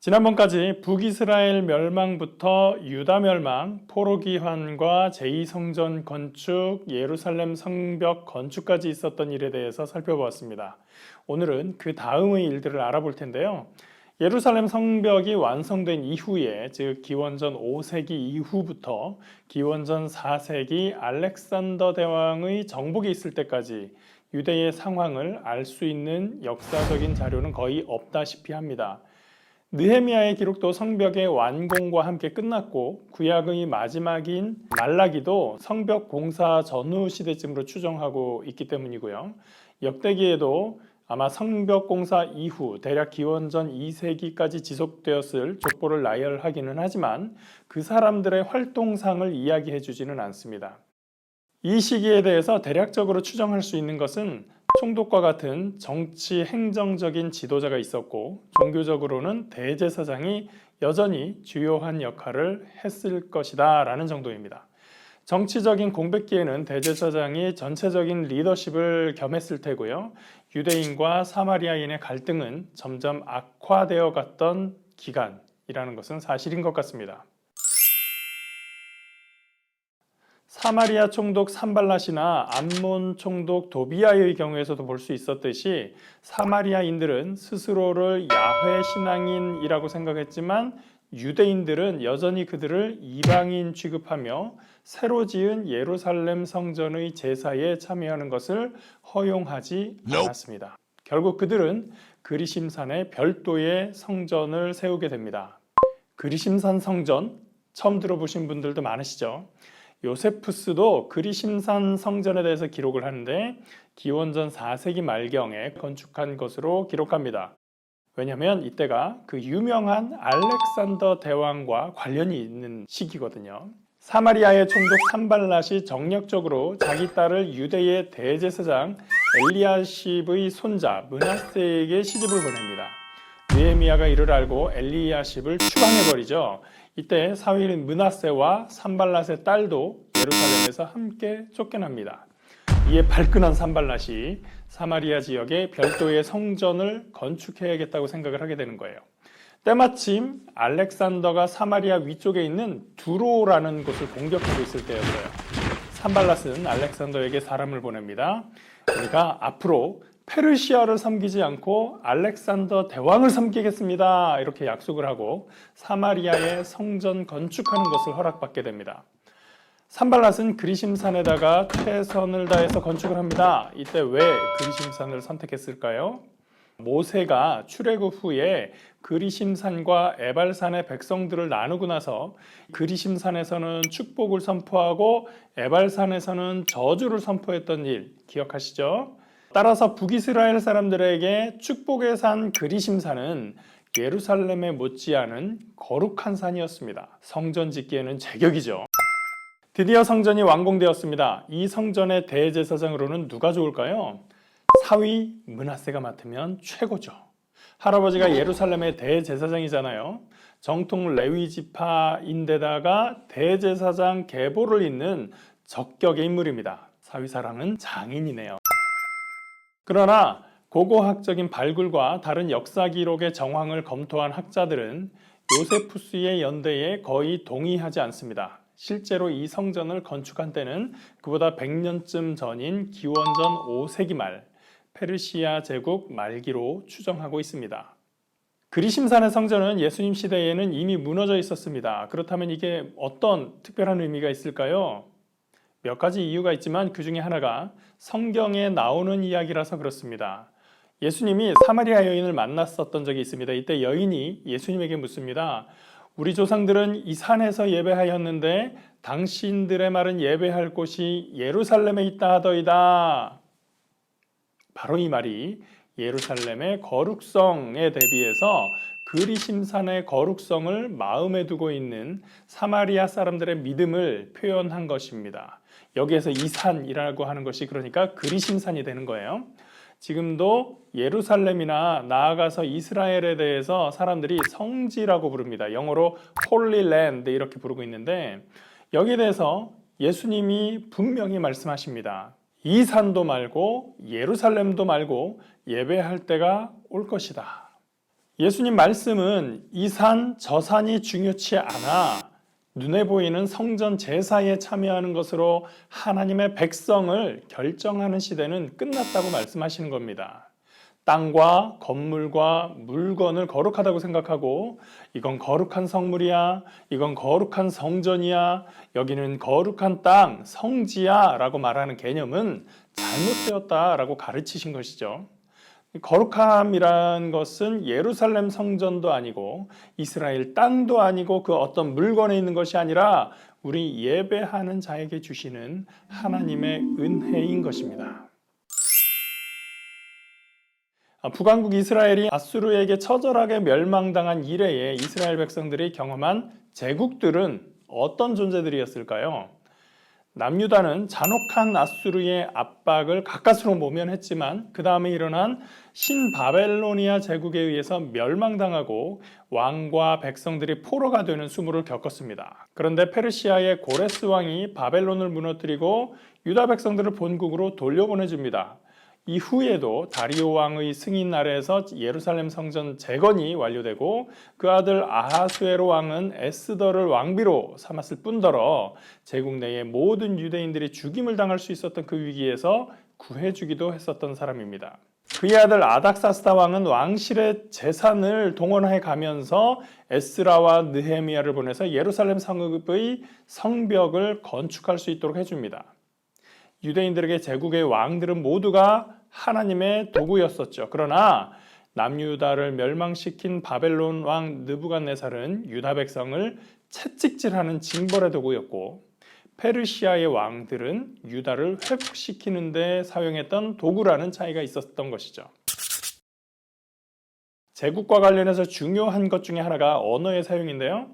지난번까지 북이스라엘 멸망부터 유다 멸망, 포로기환과 제2성전 건축, 예루살렘 성벽 건축까지 있었던 일에 대해서 살펴보았습니다. 오늘은 그 다음의 일들을 알아볼 텐데요. 예루살렘 성벽이 완성된 이후에, 즉 기원전 5세기 이후부터 기원전 4세기 알렉산더 대왕의 정복이 있을 때까지 유대의 상황을 알 수 있는 역사적인 자료는 거의 없다시피 합니다. 느헤미야의 기록도 성벽의 완공과 함께 끝났고 구약의 마지막인 말라기도 성벽 공사 전후 시대쯤으로 추정하고 있기 때문이고요. 역대기에도 아마 성벽 공사 이후 대략 기원전 2세기까지 지속되었을 족보를 나열하기는 하지만 그 사람들의 활동상을 이야기해 주지는 않습니다. 이 시기에 대해서 대략적으로 추정할 수 있는 것은 총독과 같은 정치 행정적인 지도자가 있었고 종교적으로는 대제사장이 여전히 주요한 역할을 했을 것이다 라는 정도입니다. 정치적인 공백기에는 대제사장이 전체적인 리더십을 겸했을 테고요. 유대인과 사마리아인의 갈등은 점점 악화되어 갔던 기간이라는 것은 사실인 것 같습니다. 사마리아 총독 산발랏이나 암몬 총독 도비아의 경우에서도 볼 수 있었듯이 사마리아인들은 스스로를 야훼 신앙인이라고 생각했지만 유대인들은 여전히 그들을 이방인 취급하며 새로 지은 예루살렘 성전의 제사에 참여하는 것을 허용하지 않았습니다. 결국 그들은 그리심산에 별도의 성전을 세우게 됩니다. 그리심산 성전 처음 들어보신 분들도 많으시죠? 요세푸스도 그리심산 성전에 대해서 기록을 하는데 기원전 4세기 말경에 건축한 것으로 기록합니다. 왜냐하면 이때가 그 유명한 알렉산더 대왕과 관련이 있는 시기거든요. 사마리아의 총독 산발랏이 정력적으로 자기 딸을 유대의 대제사장 엘리야십의 손자 므낫세에게 시집을 보냅니다. 느헤미야가 이를 알고 엘리야십을 추방해버리죠. 이때 사위인 므낫세와 산발랏의 딸도 예루살렘에서 함께 쫓겨납니다. 이에 발끈한 산발랏이 사마리아 지역에 별도의 성전을 건축해야겠다고 생각을 하게 되는 거예요. 때마침 알렉산더가 사마리아 위쪽에 있는 두로라는 곳을 공격하고 있을 때였어요. 산발랏은 알렉산더에게 사람을 보냅니다. 우리가 앞으로 페르시아를 섬기지 않고 알렉산더 대왕을 섬기겠습니다. 이렇게 약속을 하고 사마리아에 성전 건축하는 것을 허락받게 됩니다. 산발랏은 그리심산에다가 최선을 다해서 건축을 합니다. 이때 왜 그리심산을 선택했을까요? 모세가 출애굽 후에 그리심산과 에발산의 백성들을 나누고 나서 그리심산에서는 축복을 선포하고 에발산에서는 저주를 선포했던 일 기억하시죠? 따라서 북이스라엘 사람들에게 축복의 산 그리심산은 예루살렘에 못지않은 거룩한 산이었습니다. 성전 짓기에는 제격이죠. 드디어 성전이 완공되었습니다. 이 성전의 대제사장으로는 누가 좋을까요? 사위 므낫세가 맡으면 최고죠. 할아버지가 예루살렘의 대제사장이잖아요. 정통 레위 지파인데다가 대제사장 계보를 잇는 적격의 인물입니다. 사위사랑은 장인이네요. 그러나 고고학적인 발굴과 다른 역사 기록의 정황을 검토한 학자들은 요세푸스의 연대에 거의 동의하지 않습니다. 실제로 이 성전을 건축한 때는 그보다 100년쯤 전인 기원전 5세기 말 페르시아 제국 말기로 추정하고 있습니다. 그리심산의 성전은 예수님 시대에는 이미 무너져 있었습니다. 그렇다면 이게 어떤 특별한 의미가 있을까요? 몇 가지 이유가 있지만 그 중에 하나가 성경에 나오는 이야기라서 그렇습니다. 예수님이 사마리아 여인을 만났었던 적이 있습니다. 이때 여인이 예수님에게 묻습니다. 우리 조상들은 이 산에서 예배하였는데 당신들의 말은 예배할 곳이 예루살렘에 있다 하더이다. 바로 이 말이 예루살렘의 거룩성에 대비해서 그리심산의 거룩성을 마음에 두고 있는 사마리아 사람들의 믿음을 표현한 것입니다. 여기에서 이 산이라고 하는 것이 그러니까 그리심산이 되는 거예요. 지금도 예루살렘이나 나아가서 이스라엘에 대해서 사람들이 성지라고 부릅니다. 영어로 Holy Land 이렇게 부르고 있는데 여기에 대해서 예수님이 분명히 말씀하십니다. 이 산도 말고 예루살렘도 말고 예배할 때가 올 것이다. 예수님 말씀은 이 산, 저 산이 중요치 않아 눈에 보이는 성전 제사에 참여하는 것으로 하나님의 백성을 결정하는 시대는 끝났다고 말씀하시는 겁니다. 땅과 건물과 물건을 거룩하다고 생각하고 이건 거룩한 성물이야, 이건 거룩한 성전이야, 여기는 거룩한 땅, 성지야 라고 말하는 개념은 잘못되었다라고 가르치신 것이죠. 거룩함이란 것은 예루살렘 성전도 아니고 이스라엘 땅도 아니고 그 어떤 물건에 있는 것이 아니라 우리 예배하는 자에게 주시는 하나님의 은혜인 것입니다. 북왕국 이스라엘이 아수르에게 처절하게 멸망당한 이래에 이스라엘 백성들이 경험한 제국들은 어떤 존재들이었을까요? 남유다는 잔혹한 아수르의 압박을 가까스로 모면했지만 그 다음에 일어난 신바벨로니아 제국에 의해서 멸망당하고 왕과 백성들이 포로가 되는 수모를 겪었습니다. 그런데 페르시아의 고레스 왕이 바벨론을 무너뜨리고 유다 백성들을 본국으로 돌려보내줍니다. 이후에도 다리오 왕의 승인 아래에서 예루살렘 성전 재건이 완료되고 그 아들 아하수에로 왕은 에스더를 왕비로 삼았을 뿐더러 제국 내의 모든 유대인들이 죽임을 당할 수 있었던 그 위기에서 구해주기도 했었던 사람입니다. 그의 아들 아닥사스다 왕은 왕실의 재산을 동원해 가면서 에스라와 느헤미야를 보내서 예루살렘 성읍의 성벽을 건축할 수 있도록 해줍니다. 유대인들에게 제국의 왕들은 모두가 하나님의 도구였었죠. 그러나 남유다를 멸망시킨 바벨론 왕 느부갓네살은 유다 백성을 채찍질하는 징벌의 도구였고 페르시아의 왕들은 유다를 회복시키는 데 사용했던 도구라는 차이가 있었던 것이죠. 제국과 관련해서 중요한 것 중에 하나가 언어의 사용인데요.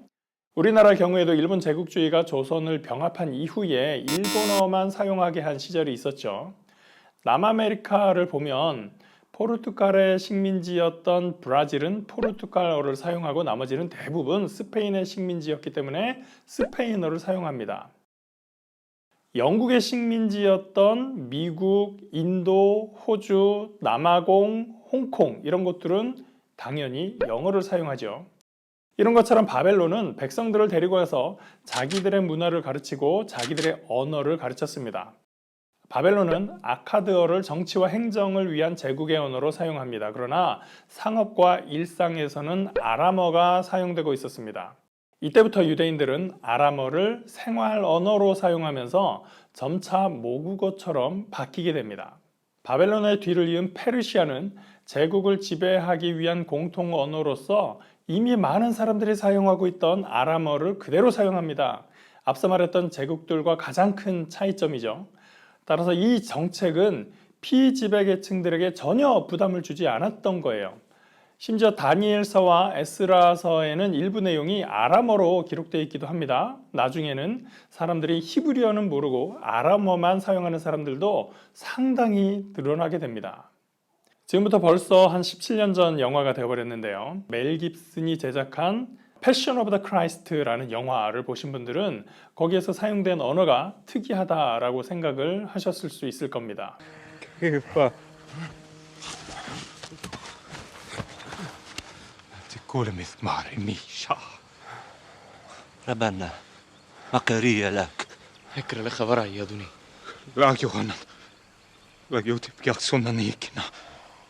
우리나라 경우에도 일본 제국주의가 조선을 병합한 이후에 일본어만 사용하게 한 시절이 있었죠. 남아메리카를 보면 포르투갈의 식민지였던 브라질은 포르투갈어를 사용하고 나머지는 대부분 스페인의 식민지였기 때문에 스페인어를 사용합니다. 영국의 식민지였던 미국, 인도, 호주, 남아공, 홍콩 이런 곳들은 당연히 영어를 사용하죠. 이런 것처럼 바벨론은 백성들을 데리고 와서 자기들의 문화를 가르치고 자기들의 언어를 가르쳤습니다. 바벨론은 아카드어를 정치와 행정을 위한 제국의 언어로 사용합니다. 그러나 상업과 일상에서는 아람어가 사용되고 있었습니다. 이때부터 유대인들은 아람어를 생활 언어로 사용하면서 점차 모국어처럼 바뀌게 됩니다. 바벨론의 뒤를 이은 페르시아는 제국을 지배하기 위한 공통 언어로서 이미 많은 사람들이 사용하고 있던 아람어를 그대로 사용합니다. 앞서 말했던 제국들과 가장 큰 차이점이죠. 따라서 이 정책은 피지배 계층들에게 전혀 부담을 주지 않았던 거예요. 심지어 다니엘서와 에스라서에는 일부 내용이 아람어로 기록되어 있기도 합니다. 나중에는 사람들이 히브리어는 모르고 아람어만 사용하는 사람들도 상당히 늘어나게 됩니다. 지금부터 벌써 한 17년 전 영화가 되어버렸는데요. 멜 깁슨이 제작한 패션 오브 더 크라이스트라는 영화를 보신 분들은 거기에서 사용된 언어가 특이하다라고 생각을 하셨을 수 있을 겁니다. تقول مثمار ميشا ربنا مقرية لك اكره لخبرها يا دوني لاك يوغنن لاك يوتيب 약손난 이기나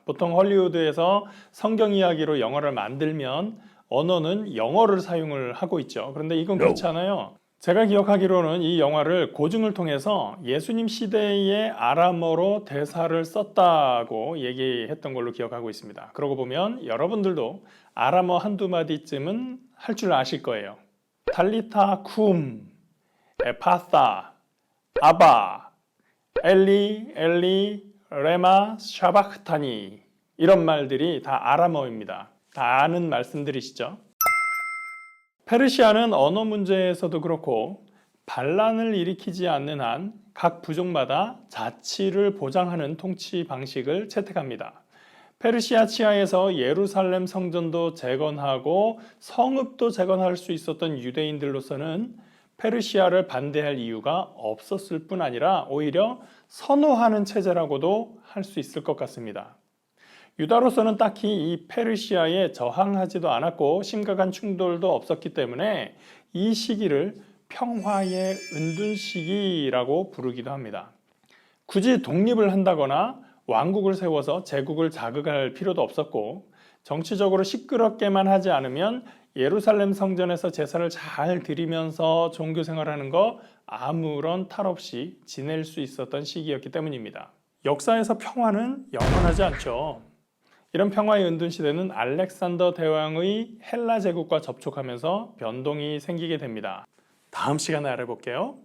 보통 헐리우드에서 성경 이야기로 영화를 만들면 언어는 영어를 사용을 하고 있죠. 그런데 이건 그렇지 않아요. 제가 기억하기로는 이 영화를 고증을 통해서 예수님 시대의 아람어로 대사를 썼다고 얘기했던 걸로 기억하고 있습니다. 그러고 보면 여러분들도 아람어 한두 마디쯤은 할 줄 아실 거예요. 탈리타 쿰, 에파사, 아바, 엘리, 엘리, 레마, 샤바흐타니 이런 말들이 다 아람어입니다. 다 아는 말씀들이시죠? 페르시아는 언어 문제에서도 그렇고 반란을 일으키지 않는 한 각 부족마다 자치를 보장하는 통치 방식을 채택합니다. 페르시아 치하에서 예루살렘 성전도 재건하고 성읍도 재건할 수 있었던 유대인들로서는 페르시아를 반대할 이유가 없었을 뿐 아니라 오히려 선호하는 체제라고도 할 수 있을 것 같습니다. 유다로서는 딱히 이 페르시아에 저항하지도 않았고 심각한 충돌도 없었기 때문에 이 시기를 평화의 은둔 시기라고 부르기도 합니다. 굳이 독립을 한다거나 왕국을 세워서 제국을 자극할 필요도 없었고 정치적으로 시끄럽게만 하지 않으면 예루살렘 성전에서 제사를 잘 드리면서 종교 생활하는 거 아무런 탈 없이 지낼 수 있었던 시기였기 때문입니다. 역사에서 평화는 영원하지 않죠. 이런 평화의 은둔 시대는 알렉산더 대왕의 헬라 제국과 접촉하면서 변동이 생기게 됩니다. 다음 시간에 알아볼게요.